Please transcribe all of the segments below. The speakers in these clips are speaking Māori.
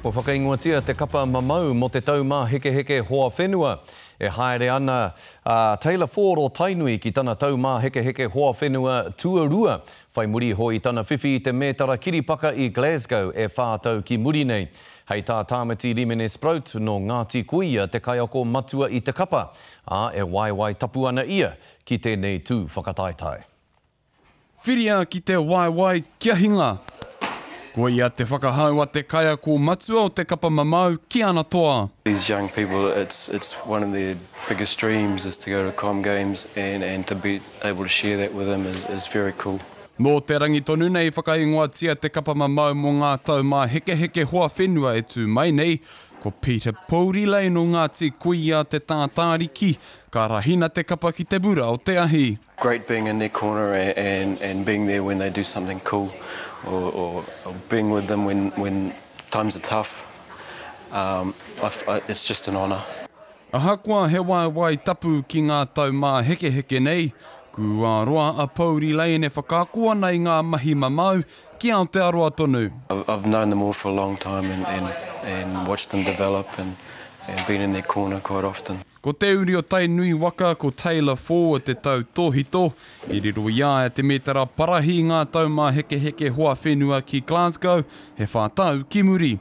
Ko whakaingoatia te kapa mamau mo te taumā heke heke hoa whenua. E haere ana Taylor Ford o Tainui ki tana taumā heke heke hoa whenua tuarua. Whai muri hoi tana whiwhi i te mētara kiripaka i Glasgow e whātau ki muri nei. Hei tā Tāmati Rimene Sprout no Ngāti Kuia te kaiako matua i te kapa. E waiwai tapu ana ia ki tēnei tū whakataetai. Whiria ki te waiwai kia hinga. Ko ia te whakahaua te kaiako matua o te kapa mamau ki ana toa. These young people, it's one of their biggest dreams is to go to Com Games and to be able to share that with them is very cool. Mō te rangi tonu nei whakaingoatia te kapa mamau mo ngā taumā heke heke hoa whenua e tū mai nei, ko Peter Pourilei no Ngāti Kuia te tātāriki, ka rahina te kapa ki te bura o te ahi. Great being in their corner and being there when they do something cool or being with them when times are tough. It's just an honour. Ahakoa he waiwai tapu ki ngā taumā heke heke nei, kua roa a Pourilei ne whakakua nei ngā mahi mamau ki Aotearoa tonu. I've known them all for a long time and watched them develop and been in their corner quite often. Ko te uri o Tainui waka ko Taylor Ford te tau tōhito, i riro ia e te metara parahi ngā taumā heke heke hoa whenua ki Glasgow, he whātau ki muri.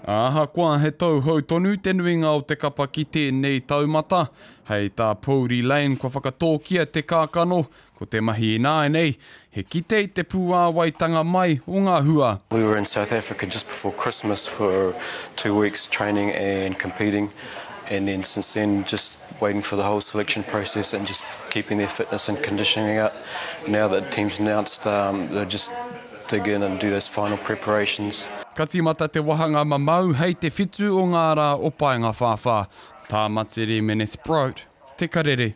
Ahakoa he tau hau tonu te nuinga o te kapa ki tēnei taumata, hei tā Pourilei ko whakatōkia te kākano, ko te mahi e nāe nei, he kite i te pūāwaitanga mai o ngā hua. We were in South Africa just before Christmas for 2 weeks training and competing, and then since then just waiting for the whole selection process and just keeping their fitness and conditioning up. Now that the team's announced, they'll just dig in and do those final preparations. Katimata te wahanga mamau hei te whitu o ngā rā o paenga whawha. Tāmati Rimene Sprout, te karere.